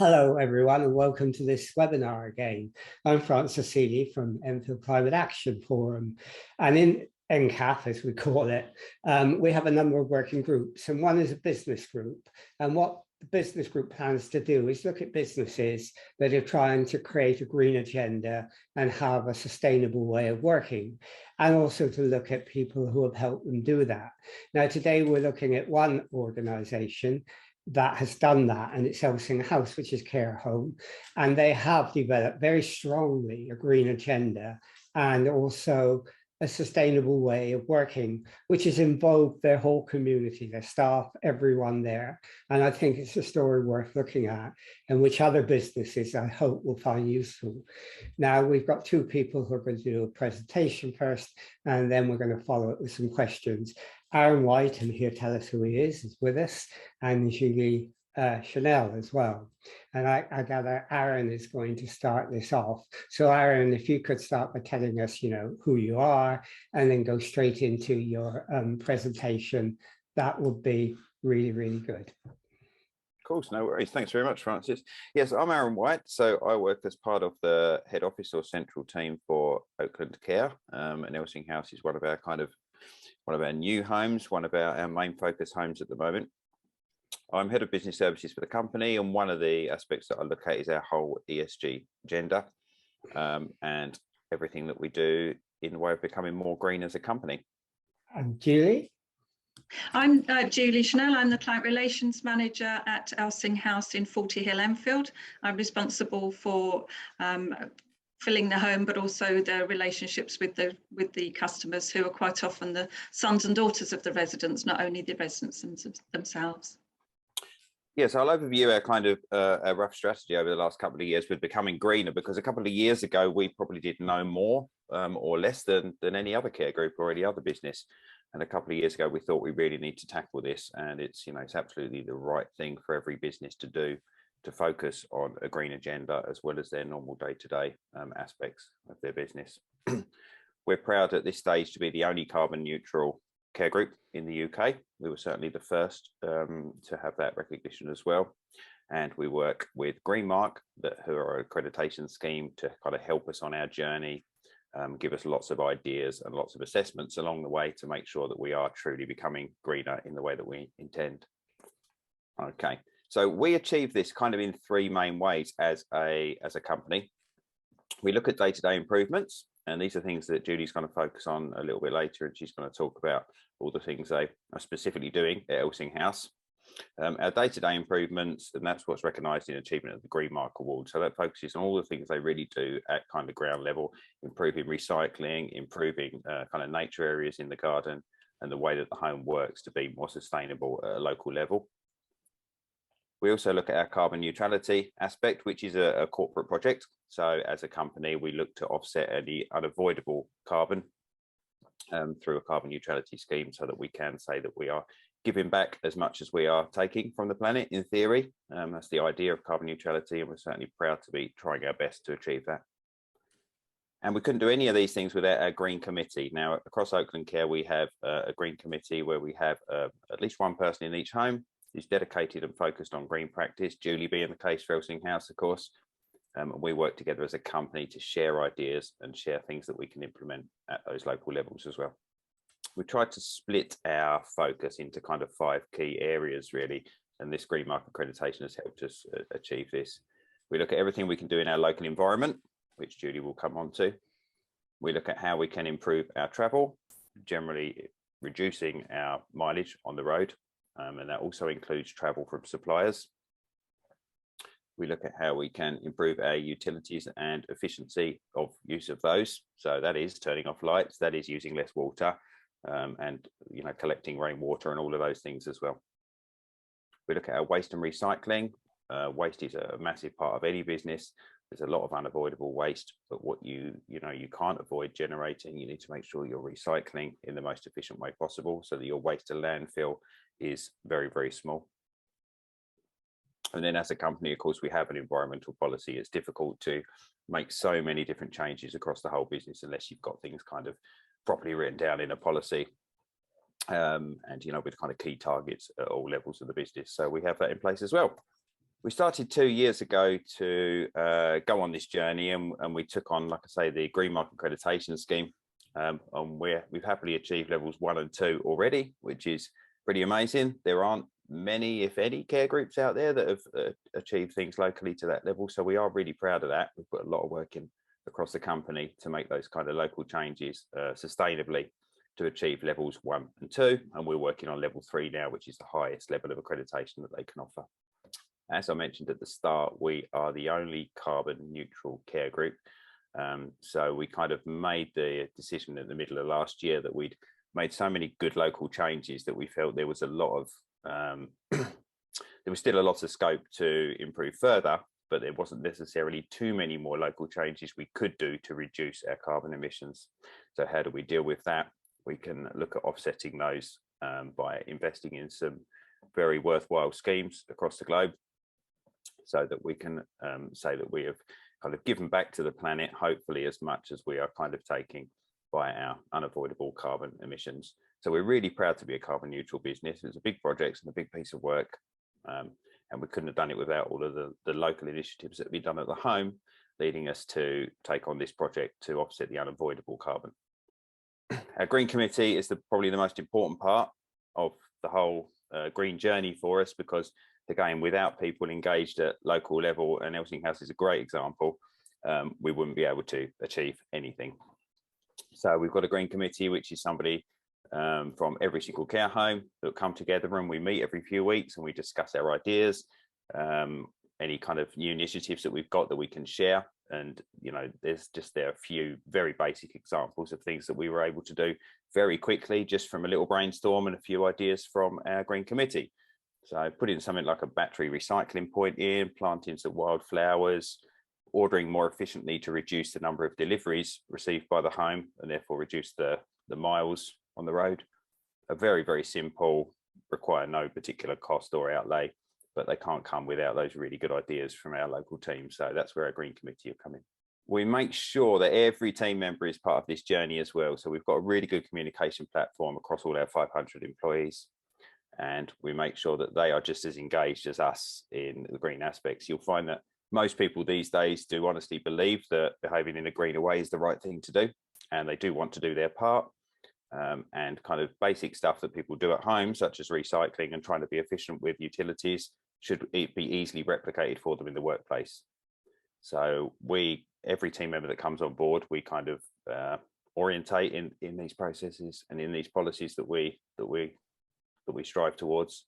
Hello, everyone, and welcome to this webinar again. I'm Francis Seeley from Enfield Climate Action Forum, and in NCAF, as we call it, we have a number of working groups, and one is a business group. And what the business group plans to do is look at businesses that are trying to create a green agenda and have a sustainable way of working, and also to look at people who have helped them do that. Now, today we're looking at one organization that has done that, and it's Elsyng House, which is care home, and they have developed very strongly a green agenda and also a sustainable way of working, which has involved their whole community, their staff, everyone there. And I think it's a story worth looking at, and which other businesses I hope will find useful. Now, we've got two people who are going to do a presentation first, and then we're going to follow it with some questions. Aaron White, and he'll tell us who he is with us, and Julie Chanel as well. And I gather Aaron is going to start this off. So Aaron, if you could start by telling us, who you are, and then go straight into your presentation, that would be really, really good. Of course, no worries. Thanks very much, Francis. Yes, I'm Aaron White. So I work as part of the head office or central team for Oakland Care, and Elsyng House is one of our new homes, one of our main focus homes at the moment. I'm head of business services for the company, and one of the aspects that I look at is our whole ESG agenda and everything that we do in the way of becoming more green as a company. And Julie? I'm Julie Chanel. I'm the Client Relations Manager at Elsyng House in 40 Hill, Enfield. I'm responsible for filling the home, but also the relationships with the customers, who are quite often the sons and daughters of the residents, not only the residents themselves. Yes, I'll overview our kind of a rough strategy over the last couple of years with becoming greener, because a couple of years ago we probably did no more or less than any other care group or any other business. And a couple of years ago we thought we really need to tackle this, and it's it's absolutely the right thing for every business to do, to focus on a green agenda as well as their normal day-to-day aspects of their business. We're proud at this stage to be the only carbon neutral care group in the UK. We were certainly the first to have that recognition as well. And we work with Greenmark, who are an accreditation scheme, to kind of help us on our journey, give us lots of ideas and lots of assessments along the way to make sure that we are truly becoming greener in the way that we intend. Okay. So we achieve this kind of in three main ways as a company. We look at day-to-day improvements, and these are things that Julie's going to focus on a little bit later, and she's going to talk about all the things they are specifically doing at Elsyng House. Our day-to-day improvements, and that's what's recognised in achievement of the Greenmark Award. So that focuses on all the things they really do at kind of ground level, improving recycling, improving kind of nature areas in the garden, and the way that the home works to be more sustainable at a local level. We also look at our carbon neutrality aspect, which is a corporate project. So as a company, we look to offset any unavoidable carbon through a carbon neutrality scheme, so that we can say that we are giving back as much as we are taking from the planet, in theory. That's the idea of carbon neutrality, and we're certainly proud to be trying our best to achieve that. And we couldn't do any of these things without our Green Committee. Now, across Oakland Care, we have a Green Committee where we have at least one person in each home who's dedicated and focused on green practice, Julie being the case for Elsyng House, of course. And we work together as a company to share ideas and share things that we can implement at those local levels as well. We tried to split our focus into kind of 5 key areas, really, and this Greenmark accreditation has helped us achieve this. We look at everything we can do in our local environment, which Julie will come on to. We look at how we can improve our travel, generally reducing our mileage on the road. And that also includes travel from suppliers. We look at how we can improve our utilities and efficiency of use of those. So that is turning off lights, that is using less water, and collecting rainwater and all of those things as well. We look at our waste and recycling. Waste is a massive part of any business. There's a lot of unavoidable waste, but what you can't avoid generating, you need to make sure you're recycling in the most efficient way possible, so that your waste to landfill is very, very small. And then as a company, of course, we have an environmental policy. It's difficult to make so many different changes across the whole business unless you've got things kind of properly written down in a policy, and with kind of key targets at all levels of the business. So we have that in place as well. We started 2 years ago to go on this journey, and we took on, like I say, the Green Mark accreditation scheme, and we've happily achieved levels 1 and 2 already, which is pretty amazing. There aren't many, if any, care groups out there that have achieved things locally to that level, so we are really proud of that. We've put a lot of work in across the company to make those kind of local changes sustainably to achieve levels 1 and 2, and we're working on level 3 now, which is the highest level of accreditation that they can offer. As I mentioned at the start, we are the only carbon neutral care group. So we kind of made the decision in the middle of last year that we'd made so many good local changes that we felt there was a lot of, there was still a lot of scope to improve further, but there wasn't necessarily too many more local changes we could do to reduce our carbon emissions. So how do we deal with that? We can look at offsetting those by investing in some very worthwhile schemes across the globe, so that we can say that we have kind of given back to the planet, hopefully as much as we are kind of taking by our unavoidable carbon emissions. So we're really proud to be a carbon neutral business. It's a big project and a big piece of work, and we couldn't have done it without all of the local initiatives that we've done at the home, leading us to take on this project to offset the unavoidable carbon. Our Green Committee is probably the most important part of the whole green journey for us, because again, without people engaged at local level, and Elsyng House is a great example, we wouldn't be able to achieve anything. So we've got a Green Committee, which is somebody from every single care home that come together, and we meet every few weeks and we discuss our ideas, any kind of new initiatives that we've got that we can share. And, you know, there are a few very basic examples of things that we were able to do very quickly, just from a little brainstorm and a few ideas from our Green Committee. So putting something like a battery recycling point in, planting some wildflowers, ordering more efficiently to reduce the number of deliveries received by the home and therefore reduce the miles on the road. A very, very simple, require no particular cost or outlay, but they can't come without those really good ideas from our local team. So that's where our Green Committee have come in. We make sure that every team member is part of this journey as well. So we've got a really good communication platform across all our 500 employees. And we make sure that they are just as engaged as us in the green aspects. You'll find that most people these days do honestly believe that behaving in a greener way is the right thing to do, and they do want to do their part. And kind of basic stuff that people do at home, such as recycling and trying to be efficient with utilities, should be easily replicated for them in the workplace. So every team member that comes on board, we kind of orientate in these processes and in these policies that we strive towards,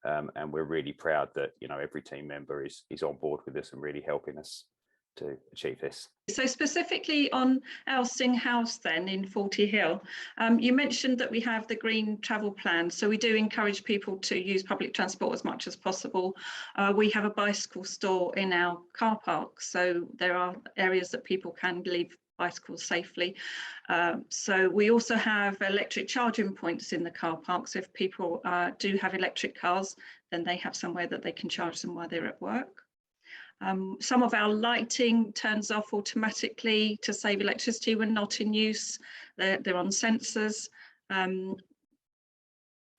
and we're really proud that, you know, every team member is on board with us and really helping us to achieve this. So specifically on Elsyng House then in Forty Hill, you mentioned that we have the green travel plan, so we do encourage people to use public transport as much as possible. We have a bicycle store in our car park, so there are areas that people can leave bicycles safely. So we also have electric charging points in the car park, so if people do have electric cars, then they have somewhere that they can charge them while they're at work. Some of our lighting turns off automatically to save electricity when not in use. They're on sensors.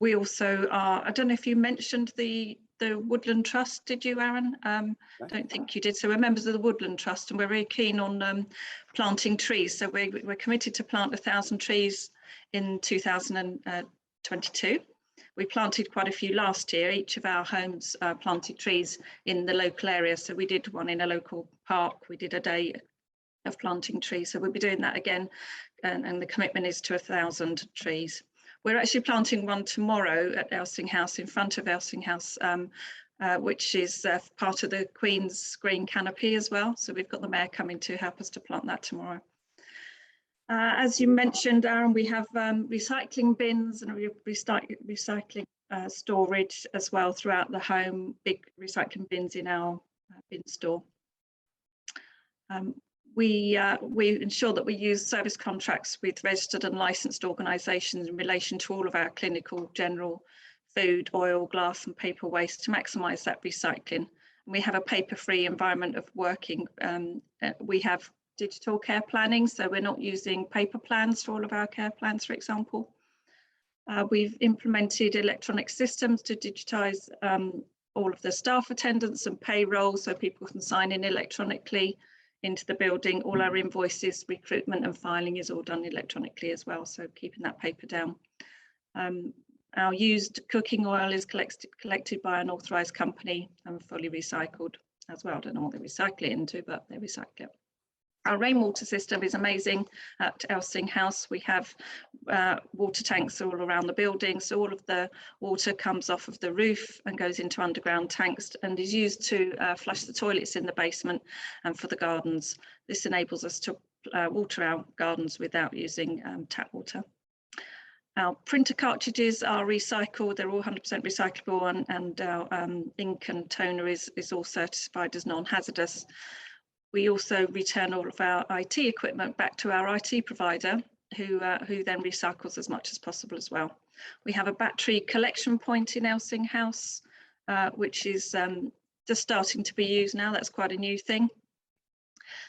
We also are, I don't know if you mentioned the Woodland Trust, did you, Aaron? I don't think you did. So we're members of the Woodland Trust, and we're very keen on planting trees. So we're committed to plant 1,000 trees in 2022. We planted quite a few last year. Each of our homes planted trees in the local area. So we did one in a local park. We did a day of planting trees. So we'll be doing that again. And the commitment is to 1,000 trees. We're actually planting one tomorrow at Elsyng House, in front of Elsyng House, which is part of the Queen's Green Canopy as well. So we've got the Mayor coming to help us to plant that tomorrow. As you mentioned, Aaron, we have recycling bins and recycling storage as well throughout the home, big recycling bins in our bin store. We ensure that we use service contracts with registered and licensed organisations in relation to all of our clinical, general, food, oil, glass and paper waste to maximise that recycling. And we have a paper-free environment of working. We have digital care planning, so we're not using paper plans for all of our care plans, for example. We've implemented electronic systems to digitise all of the staff attendance and payroll, so people can sign in electronically into the building. All our invoices, recruitment and filing is all done electronically as well, so keeping that paper down. Our used cooking oil is collected by an authorised company and fully recycled as well. I don't know what they recycle it into, but they recycle it. Our rainwater system is amazing at Elsyng House. We have water tanks all around the building, so all of the water comes off of the roof and goes into underground tanks and is used to flush the toilets in the basement and for the gardens. This enables us to water our gardens without using tap water. Our printer cartridges are recycled, they're all 100% recyclable, and our ink and toner is all certified as non-hazardous. We also return all of our IT equipment back to our IT provider, who then recycles as much as possible as well. We have a battery collection point in Elsyng House, which is just starting to be used now. That's quite a new thing.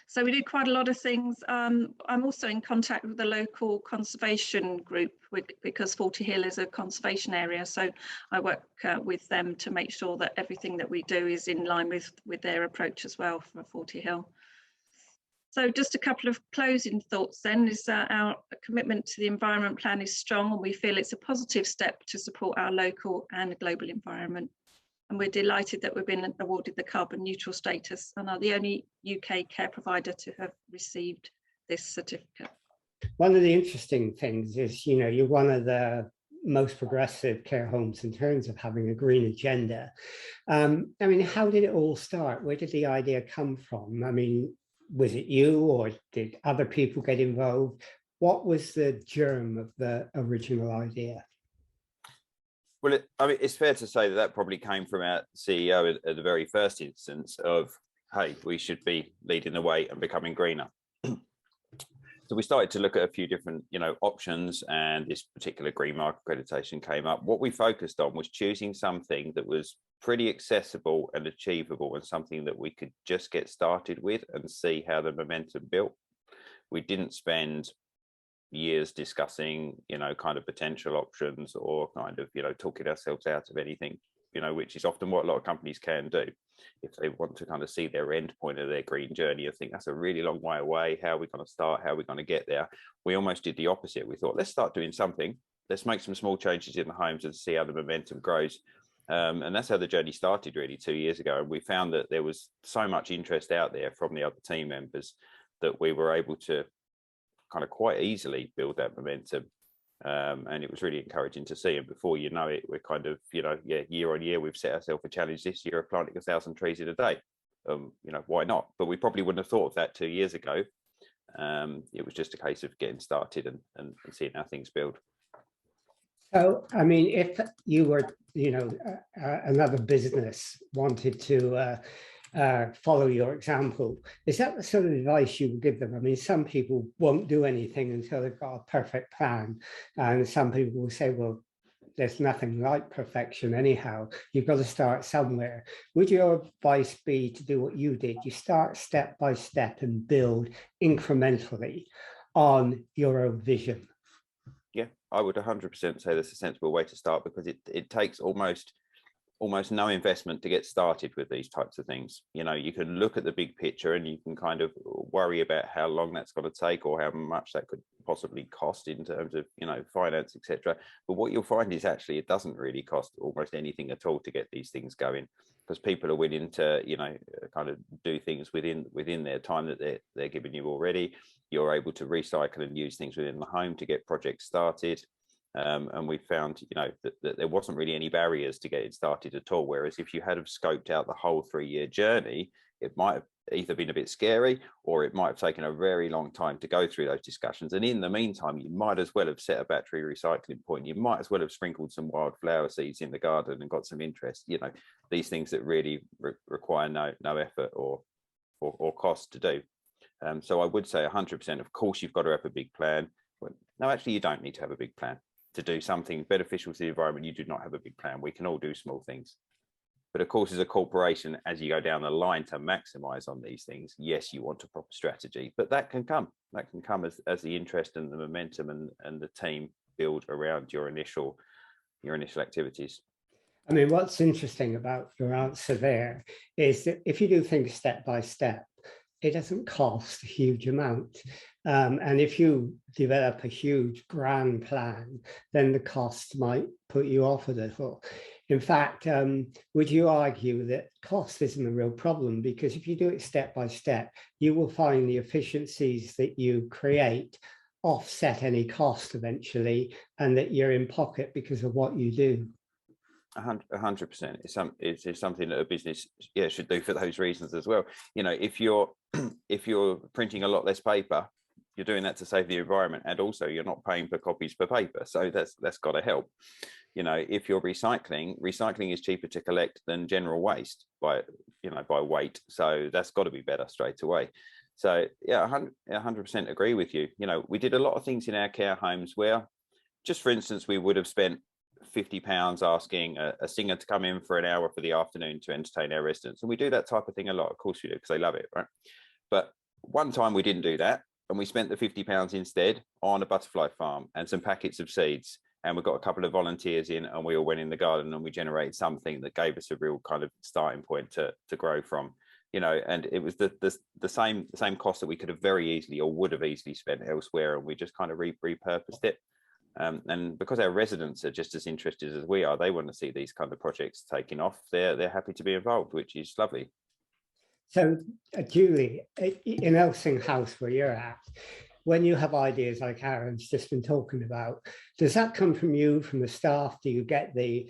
So we do quite a lot of things. I'm also in contact with the local conservation group because Forty Hill is a conservation area. So I work with them to make sure that everything that we do is in line with their approach as well for Forty Hill. So just a couple of closing thoughts then is that our commitment to the environment plan is strong, and we feel it's a positive step to support our local and global environment. And we're delighted that we've been awarded the carbon neutral status and are the only UK care provider to have received this certificate. One of the interesting things is, you know, you're one of the most progressive care homes in terms of having a green agenda. I mean, how did it all start? Where did the idea come from? I mean, was it you, or did other people get involved? What was the germ of the original idea? Well, I mean, it's fair to say that that probably came from our CEO at the very first instance of, hey, we should be leading the way and becoming greener. So we started to look at a few different, you know, options, and this particular green mark accreditation came up. What we focused on was choosing something that was pretty accessible and achievable, and something that we could just get started with and see how the momentum built. We didn't spend years discussing, you know, kind of potential options or kind of, you know, talking ourselves out of anything, you know, which is often what a lot of companies can do if they want to kind of see their end point of their green journey. I think that's a really long way away. How are we going to start? How are we going to get there? We almost did the opposite. We thought, let's start doing something. Let's make some small changes in the homes and see how the momentum grows. And that's how the journey started really 2 years ago. And we found that there was so much interest out there from the other team members that we were able to kind of quite easily build that momentum, and it was really encouraging to see. And before you know it, we're kind of, you know, yeah, year on year we've set ourselves a challenge this year of planting 1,000 trees in a day. You know, why not? But we probably wouldn't have thought of that 2 years ago. It was just a case of getting started and seeing how things build. So, I mean, if you were, you know, another business wanted to follow your example, is that the sort of advice you would give them? I mean, some people won't do anything until they've got a perfect plan, and some people will say, well, there's nothing like perfection anyhow. You've got to start somewhere. Would your advice be to do what you did? You start step by step and build incrementally on your own vision. Yeah, I would 100% say that's a sensible way to start, because it takes almost no investment to get started with these types of things. You know, you can look at the big picture and you can kind of worry about how long that's going to take or how much that could possibly cost in terms of, you know, finance, etc. But what you'll find is actually it doesn't really cost almost anything at all to get these things going, because people are willing to, you know, kind of do things within their time that they're giving you already. You're able to recycle and use things within the home to get projects started. And we found, you know, that there wasn't really any barriers to get it started at all. Whereas if you had have scoped out the whole 3-year journey, it might have either been a bit scary, or it might have taken a very long time to go through those discussions. And in the meantime, you might as well have set a battery recycling point. You might as well have sprinkled some wildflower seeds in the garden and got some interest. You know, these things that really require no effort or cost to do. So I would say 100%. Of course, you've got to have a big plan. But no, actually, you don't need to have a big plan. To do something beneficial to the environment, you do not have a big plan. We can all do small things. But of course, as a corporation, as you go down the line to maximize on these things, yes, you want a proper strategy, but that can come as the interest and the momentum and the team build around your initial activities. I mean, what's interesting about your answer there is that if you do things step by step, it doesn't cost a huge amount. And if you develop a huge grand plan, then the cost might put you off a little. In fact, would you argue that cost isn't a real problem? Because if you do it step by step, you will find the efficiencies that you create offset any cost eventually, and that you're in pocket because of what you do. 100%. It's something that a business should do for those reasons as well. You know, if you're if you're printing a lot less paper, you're doing that to save the environment, and also you're not paying for copies per paper, so that's got to help. You know, if you're recycling is cheaper to collect than general waste by weight, so that's got to be better straight away. So yeah, 100% agree with you. You know, we did a lot of things in our care homes where, just for instance, we would have spent £50 asking a singer to come in for an hour for the afternoon to entertain our residents, and we do that type of thing a lot. Of course we do, because they love it, right? But one time we didn't do that, and we spent the £50 instead on a butterfly farm and some packets of seeds, and we got a couple of volunteers in, and we all went in the garden and we generated something that gave us a real kind of starting point to grow from. You know, and it was the same cost that we could have very easily or would have easily spent elsewhere, and we just kind of repurposed it. And because our residents are just as interested as we are, they want to see these kind of projects taking off. They're happy to be involved, which is lovely. So, Julie, in Elsyng House where you're at, when you have ideas like Aaron's just been talking about, does that come from you, from the staff? Do you get the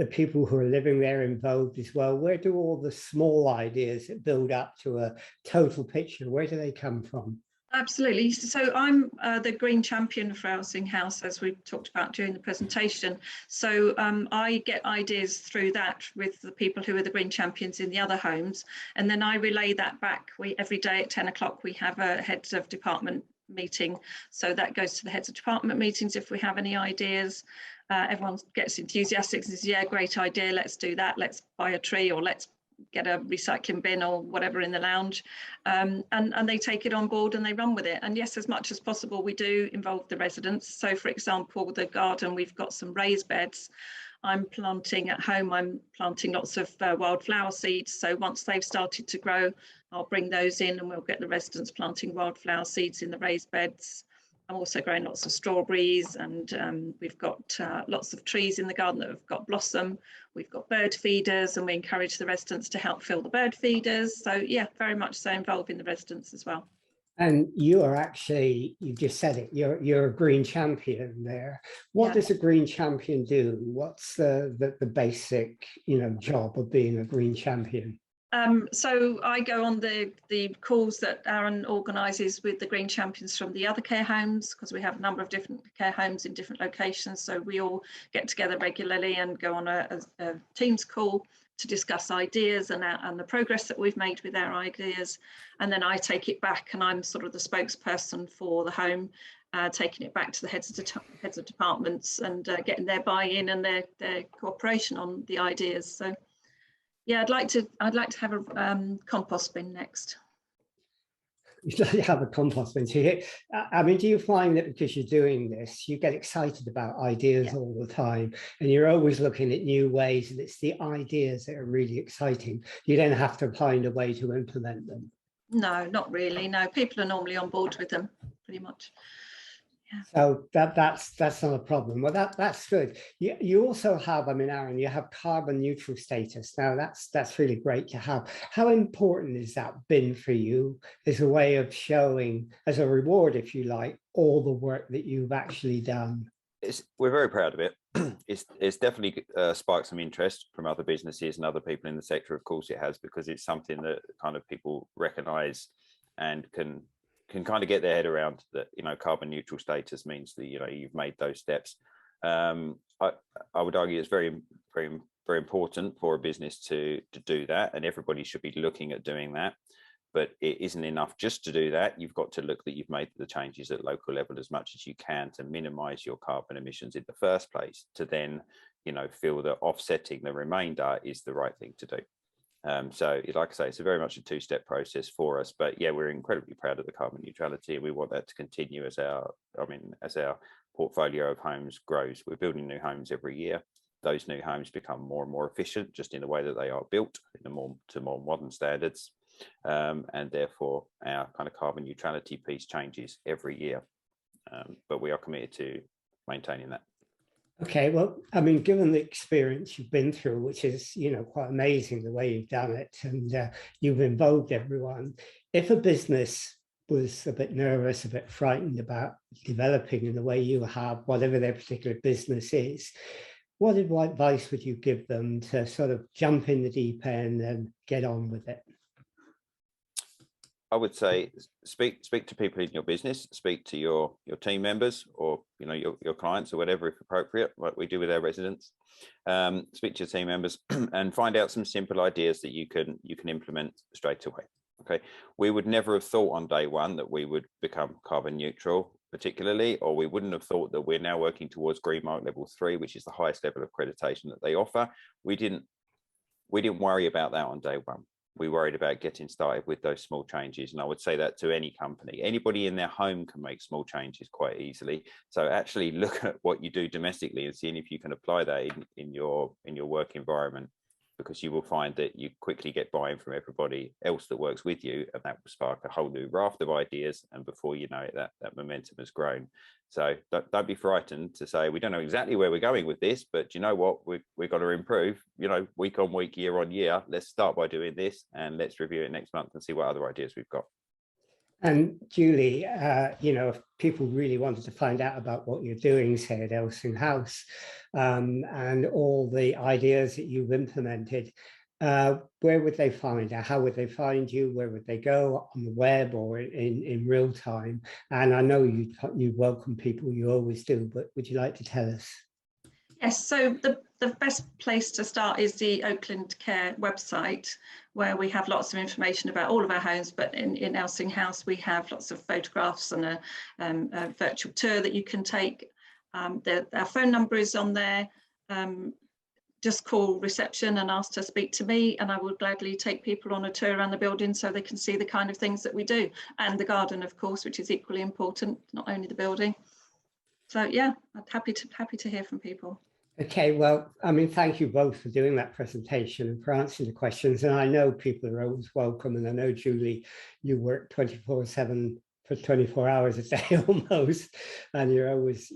people who are living there involved as well? Where do all the small ideas that build up to a total picture, where do they come from? Absolutely. So I'm the green champion for Elsyng House, as we talked about during the presentation. So I get ideas through that with the people who are the green champions in the other homes. And then I relay that back. Every day at 10 o'clock, we have a heads of department meeting. So that goes to the heads of department meetings if we have any ideas. Everyone gets enthusiastic and says, yeah, great idea. Let's do that. Let's buy a tree, or let's get a recycling bin or whatever in the lounge, and they take it on board and they run with it. And yes, as much as possible, we do involve the residents. So for example, the garden, we've got some raised beds. I'm planting at home, I'm planting lots of wildflower seeds. So once they've started to grow, I'll bring those in and we'll get the residents planting wildflower seeds in the raised beds. I'm also growing lots of strawberries, and we've got lots of trees in the garden that have got blossom. We've got bird feeders, and we encourage the residents to help fill the bird feeders. So yeah, very much so involving the residents as well. And you are actually, you just said it, you're a green champion there. What does a green champion do? What's the basic, job of being a green champion? So I go on the calls that Aaron organises with the green champions from the other care homes, because we have a number of different care homes in different locations. So we all get together regularly and go on a Teams call to discuss ideas and the progress that we've made with our ideas. And then I take it back, and I'm sort of the spokesperson for the home, taking it back to the heads of departments and getting their buy-in and their cooperation on the ideas. So yeah, I'd like to have a compost bin next. You'd like to have a compost bin. So I mean, do you find that because you're doing this, you get excited about ideas all the time, and you're always looking at new ways, and it's the ideas that are really exciting? You don't have to find a way to implement them. No, not really. No, people are normally on board with them, pretty much. Yeah. So that's not a problem. Well, that's good. You also have, I mean, Aaron, you have carbon neutral status. Now that's really great to have. How important has that been for you as a way of showing, as a reward, if you like, all the work that you've actually done? We're very proud of it. It's definitely sparked some interest from other businesses and other people in the sector. Of course it has, because it's something that kind of people recognize and can kind of get their head around, that carbon neutral status means that you've made those steps. I would argue it's very, very, very important for a business to do that, and everybody should be looking at doing that. But it isn't enough just to do that. You've got to look that you've made the changes at local level as much as you can to minimize your carbon emissions in the first place, to then feel that offsetting the remainder is the right thing to do. So like I say, it's very much a two-step process for us, but yeah, we're incredibly proud of the carbon neutrality, and we want that to continue as our portfolio of homes grows. We're building new homes every year, those new homes become more and more efficient just in the way that they are built in to more modern standards. And therefore our kind of carbon neutrality piece changes every year. But we are committed to maintaining that. Okay, well, I mean, given the experience you've been through, which is, quite amazing the way you've done it, and you've involved everyone, if a business was a bit nervous, a bit frightened about developing in the way you have, whatever their particular business is, what advice would you give them to sort of jump in the deep end and get on with it? I would say speak to people in your business, speak to your team members, or your clients, or whatever, if appropriate, like we do with our residents. Speak to your team members and find out some simple ideas that you can implement straight away. Okay, we would never have thought on day one that we would become carbon neutral, particularly, or we wouldn't have thought that we're now working towards Green Mark Level 3, which is the highest level of accreditation that they offer. We didn't worry about that on day one. We worried about getting started with those small changes. And I would say that to any company. Anybody in their home can make small changes quite easily. So actually look at what you do domestically and seeing if you can apply that in your work environment, because you will find that you quickly get buy-in from everybody else that works with you, and that will spark a whole new raft of ideas. And before you know it, that momentum has grown. So don't be frightened to say, we don't know exactly where we're going with this, but you know what, we've got to improve, week on week, year on year. Let's start by doing this, and let's review it next month and see what other ideas we've got. And Julie, if people really wanted to find out about what you're doing, say at Elsyng House, and all the ideas that you've implemented, where would they find out? How would they find you? Where would they go, on the web or in real time? And I know you welcome people, you always do, but would you like to tell us? Yes, so the best place to start is the Oakland Care website, where we have lots of information about all of our homes, but in Elsyng House we have lots of photographs and a virtual tour that you can take. Our phone number is on there. Just call reception and ask to speak to me, and I will gladly take people on a tour around the building so they can see the kind of things that we do, and the garden, of course, which is equally important, not only the building. So yeah, I'm happy to hear from people. Okay, well, I mean, thank you both for doing that presentation and for answering the questions. And I know people are always welcome. And I know, Julie, you work 24/7 for 24 hours a day almost, and you're always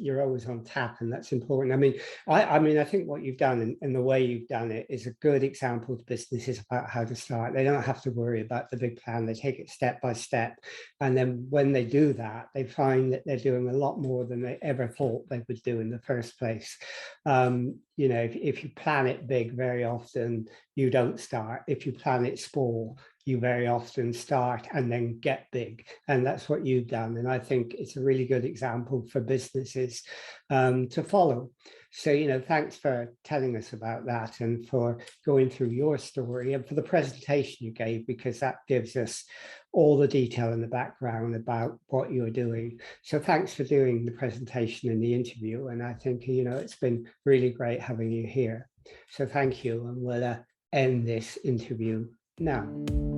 on tap, and that's important. I mean, I think what you've done and the way you've done it is a good example to businesses about how to start. They don't have to worry about the big plan. They take it step by step, and then when they do that, they find that they're doing a lot more than they ever thought they would do in the first place. If you plan it big, very often you don't start. If you plan it small, you very often start and then get big, and that's what you've done. And I think it's a really good example for businesses to follow. So, thanks for telling us about that and for going through your story and for the presentation you gave, because that gives us all the detail in the background about what you're doing. So thanks for doing the presentation and the interview. And I think, it's been really great having you here. So thank you, and we'll end this interview now.